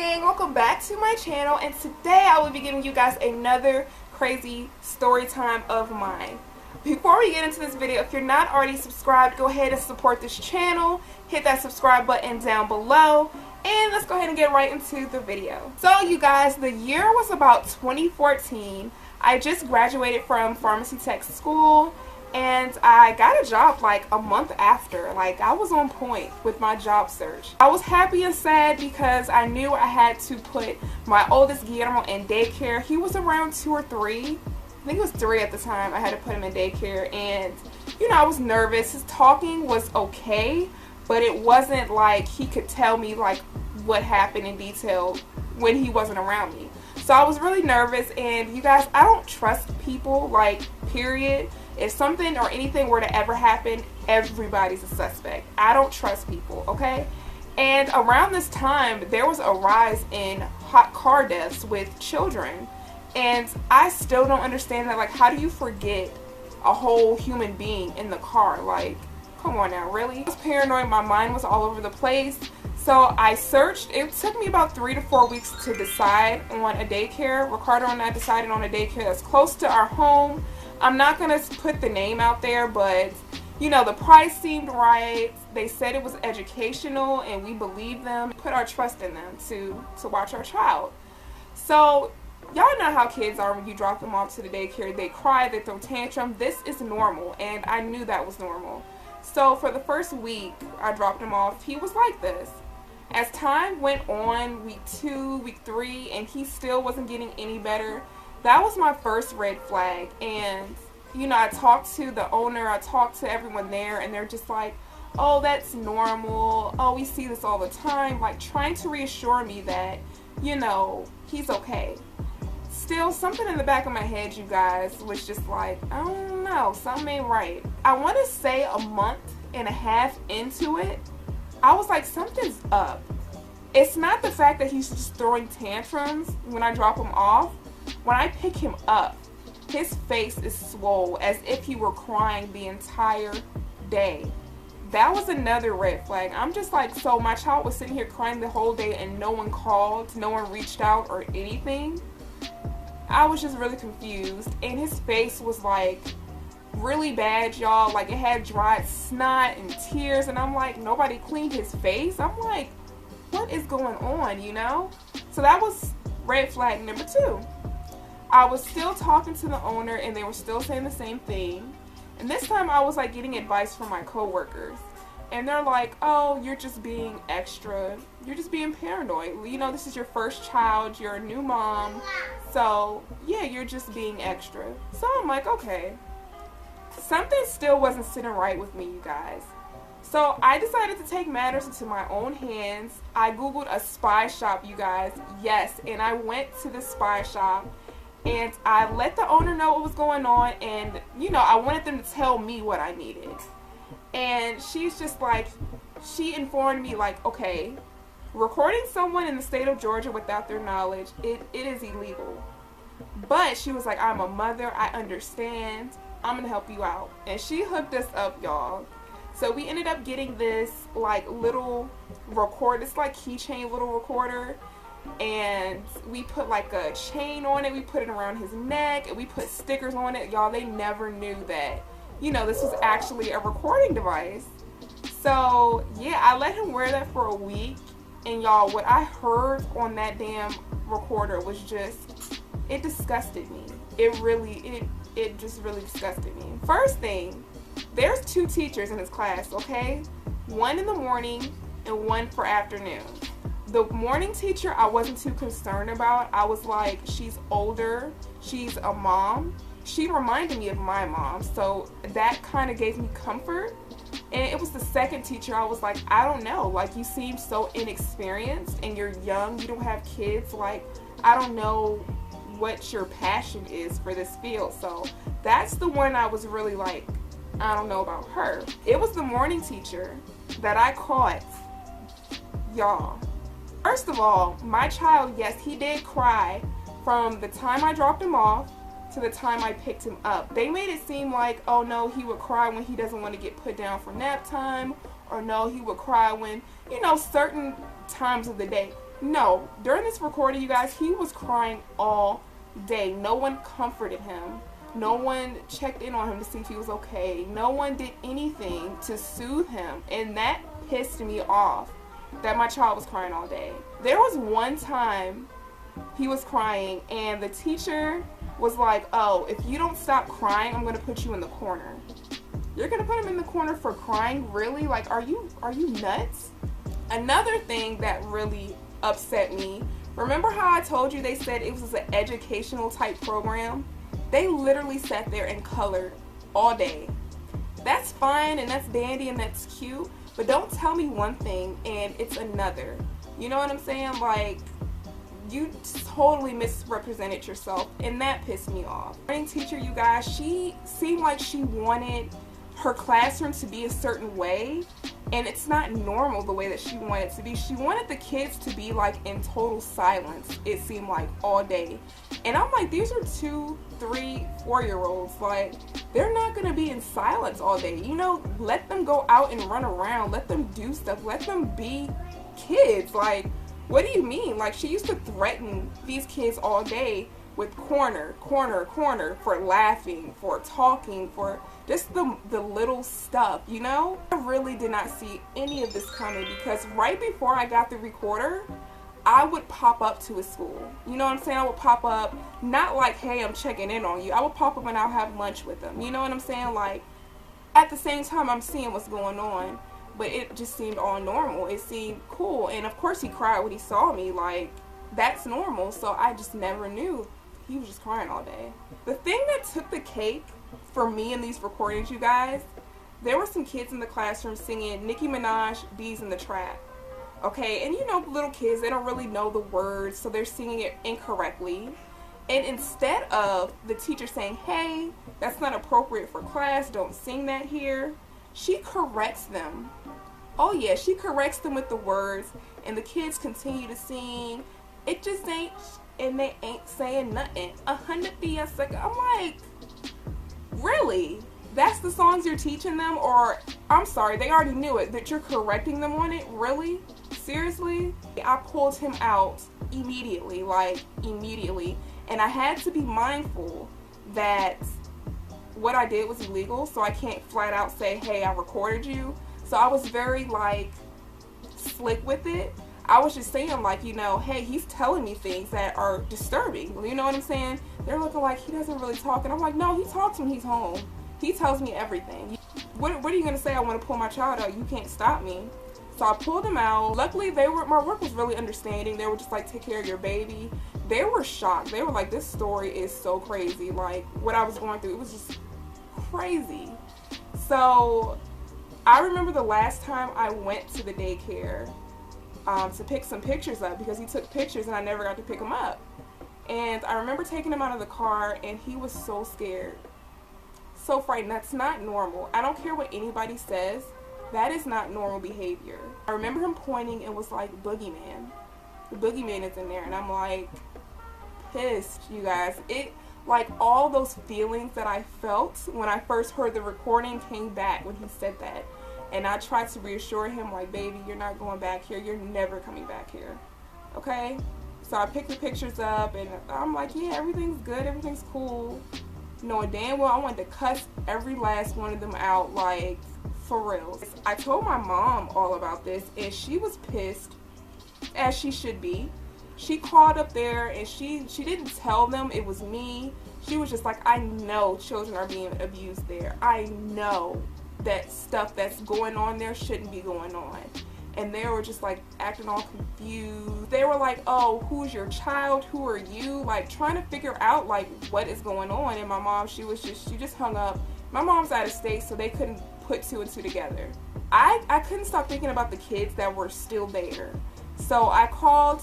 gang, welcome back to my channel, and today I will be giving you guys another crazy story time of mine. Before we get into this video, if you're not already subscribed, go ahead and support this channel. Hit that subscribe button down below, and let's go ahead and get right into the video. So you guys, the year was about 2014. I just graduated from pharmacy tech school, and I got a job like a month after. Like, I was on point with my job search. I was happy and sad because I knew I had to put my oldest Guillermo in daycare. He was around 2 or 3. I think it was 3 at the time. I had to put him in daycare, and you know, I was nervous. His talking was okay, but it wasn't like he could tell me like what happened in detail when he wasn't around me. So I was really nervous, and you guys, I don't trust people, like, period. If something or anything were to ever happen, everybody's a suspect. I don't trust people, okay? And around this time, there was a rise in hot car deaths with children. And I still don't understand that. Like, how do you forget a whole human being in the car? Like, come on now, really? I was paranoid. My mind was all over the place. So I searched. It took me about 3 to 4 weeks to decide on a daycare. Ricardo and I decided on a daycare that's close to our home. I'm not going to put the name out there, but, you know, the price seemed right. They said it was educational, and we believed them. Put our trust in them to watch our child. So, y'all know how kids are when you drop them off to the daycare. They cry, they throw tantrum. This is normal, and I knew that was normal. So, for the first week I dropped him off, he was like this. As time went on, week 2, week 3, and he still wasn't getting any better, that was my first red flag. And, you know, I talked to the owner, I talked to everyone there, and they're just like, oh, that's normal, oh, we see this all the time, like trying to reassure me that, you know, he's okay. Still, something in the back of my head, you guys, was just like, I don't know, something ain't right. I want to say a month and a half into it, I was like, something's up. It's not the fact that he's just throwing tantrums when I drop him off. When I pick him up, his face is swole as if he were crying the entire day. That was another red flag. I'm just like, so my child was sitting here crying the whole day and no one called, no one reached out or anything. I was just really confused, and his face was like really bad, y'all. Like, it had dried snot and tears, and I'm like, nobody cleaned his face. I'm like, what is going on, you know? So that was red flag number 2. I was still talking to the owner, and they were still saying the same thing. And this time I was like getting advice from my coworkers, and they're like, oh, you're just being extra, you're just being paranoid, you know, this is your first child, you're a new mom, so yeah, you're just being extra. So I'm like, okay, something still wasn't sitting right with me, you guys. So I decided to take matters into my own hands. I googled a spy shop, you guys. Yes, and I went to the spy shop, and I let the owner know what was going on, and, you know, I wanted them to tell me what I needed. And she's just like, she informed me, like, okay, recording someone in the state of Georgia without their knowledge, it is illegal. But she was like, I'm a mother, I understand, I'm gonna help you out. And she hooked us up, y'all. So we ended up getting this, like, little recorder, it's like keychain little recorder. And we put like a chain on it, we put it around his neck, and we put stickers on it. Y'all, they never knew that, you know, this was actually a recording device. So yeah, I let him wear that for a week, and y'all, what I heard on that damn recorder was just, it disgusted me. It just really disgusted me. First thing, there's 2 teachers in his class, okay? One in the morning and one for afternoon. The morning teacher, I wasn't too concerned about. I was like, she's older, she's a mom. She reminded me of my mom, so that kind of gave me comfort. And it was the second teacher, I was like, I don't know, like, you seem so inexperienced and you're young, you don't have kids, like, I don't know what your passion is for this field. So that's the one I was really like, I don't know about her. It was the morning teacher that I caught, y'all. First of all, my child, yes, he did cry from the time I dropped him off to the time I picked him up. They made it seem like, oh no, he would cry when he doesn't want to get put down for nap time, or no, he would cry when, you know, certain times of the day. No, during this recording, you guys, he was crying all day. No one comforted him. No one checked in on him to see if he was okay. No one did anything to soothe him. And that pissed me off, that my child was crying all day. There was one time he was crying and the teacher was like, oh, if you don't stop crying, I'm going to put you in the corner. You're going to put him in the corner for crying? Really? Like, are you nuts? Another thing that really upset me, remember how I told you they said it was an educational type program? They literally sat there and colored all day. That's fine and that's dandy and that's cute, but don't tell me one thing and it's another. You know what I'm saying? Like, you totally misrepresented yourself, and that pissed me off. My teacher, you guys, she seemed like she wanted her classroom to be a certain way, and it's not normal the way that she wanted it to be. She wanted the kids to be like in total silence, it seemed like, all day. And I'm like, these are 2, 3, 4-year-olds. Like, they're not gonna be in silence all day. You know, let them go out and run around. Let them do stuff. Let them be kids. Like, what do you mean? Like, she used to threaten these kids all day with corner for laughing, for talking, for just the little stuff, you know? I really did not see any of this coming, because right before I got the recorder, I would pop up to his school. You know what I'm saying? I would pop up, not like, hey, I'm checking in on you. I would pop up and I'll have lunch with them. You know what I'm saying? Like, at the same time, I'm seeing what's going on. But it just seemed all normal. It seemed cool. And of course he cried when he saw me. Like, that's normal. So I just never knew. He was just crying all day. The thing that took the cake for me in these recordings, you guys, there were some kids in the classroom singing Nicki Minaj, Bees in the Trap. Okay, and you know, little kids, they don't really know the words, so they're singing it incorrectly. And instead of the teacher saying, hey, that's not appropriate for class, don't sing that here, she corrects them. Oh yeah, she corrects them with the words, and the kids continue to sing. It just ain't, and they ain't saying nothing. 100 be a second. I'm like, really? That's the songs you're teaching them? Or, I'm sorry, they already knew it, that you're correcting them on it? Really? Seriously? I pulled him out immediately, like, immediately. And I had to be mindful that what I did was illegal, so I can't flat out say, hey, I recorded you. So I was very, like, slick with it. I was just saying, like, you know, hey, he's telling me things that are disturbing. You know what I'm saying? They're looking like he doesn't really talk. And I'm like, no, he talks when he's home. He tells me everything. What are you going to say? I want to pull my child out. You can't stop me. So I pulled him out. Luckily, my work was really understanding. They were just like, take care of your baby. They were shocked. They were like, this story is so crazy. Like, what I was going through, it was just crazy. So I remember the last time I went to the daycare to pick some pictures up, because he took pictures and I never got to pick him up. And I remember taking him out of the car and he was so scared. So frightened. That's not normal. I don't care what anybody says. That is not normal behavior. I remember him pointing and was like, boogeyman. The boogeyman is in there. And I'm like, pissed, you guys. It, like, all those feelings that I felt when I first heard the recording came back when he said that. And I tried to reassure him, like, baby, you're not going back here. You're never coming back here. Okay? So I picked the pictures up and I'm like, yeah, everything's good. Everything's cool. Knowing damn well I wanted to cuss every last one of them out, like, for real. I told my mom all about this and she was pissed, as she should be. She called up there and she didn't tell them it was me. She was just like, I know children are being abused there. I know that stuff that's going on there shouldn't be going on. And they were just like acting all confused. They were like, oh, who's your child? Who are you? Like, trying to figure out like what is going on. And my mom, she just hung up. My mom's out of state, so they couldn't put 2 and 2 together. I couldn't stop thinking about the kids that were still there. So I called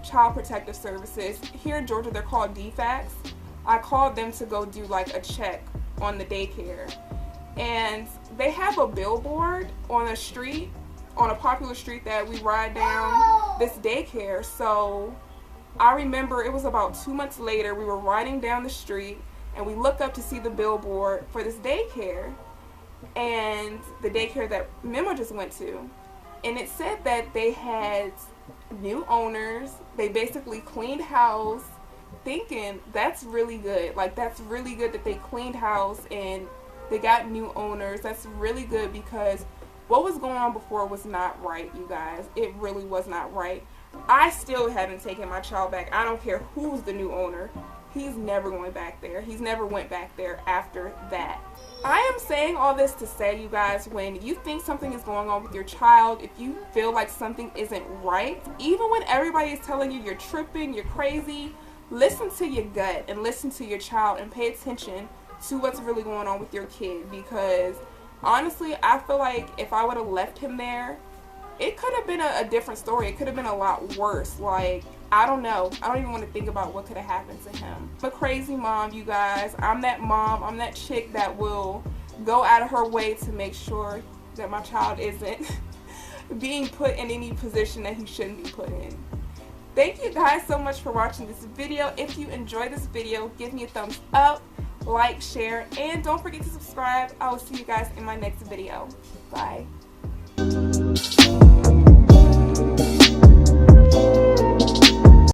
Child Protective Services. Here in Georgia, they're called DFACS. I called them to go do like a check on the daycare. And they have a billboard on a street, on a popular street that we ride down, this daycare. So I remember it was about 2 months later, we were riding down the street and we looked up to see the billboard for this daycare, and the daycare that Memo just went to. And it said that they had new owners. They basically cleaned house, thinking that's really good. Like, that's really good that they cleaned house and they got new owners. That's really good because what was going on before was not right, you guys. It really was not right. I still haven't taken my child back. I don't care who's the new owner. He's never going back there. He's never went back there after that. I am saying all this to say, you guys, when you think something is going on with your child, if you feel like something isn't right, even when everybody is telling you you're tripping, you're crazy, listen to your gut and listen to your child and pay attention to what's really going on with your kid. Because honestly, I feel like if I would have left him there, it could have been a different story. It could have been a lot worse. Like, I don't know. I don't even want to think about what could have happened to him. I'm a crazy mom, you guys. I'm that mom. I'm that chick that will go out of her way to make sure that my child isn't being put in any position that he shouldn't be put in. Thank you guys so much for watching this video. If you enjoyed this video, give me a thumbs up, like, share, and don't forget to subscribe. I will see you guys in my next video. Bye.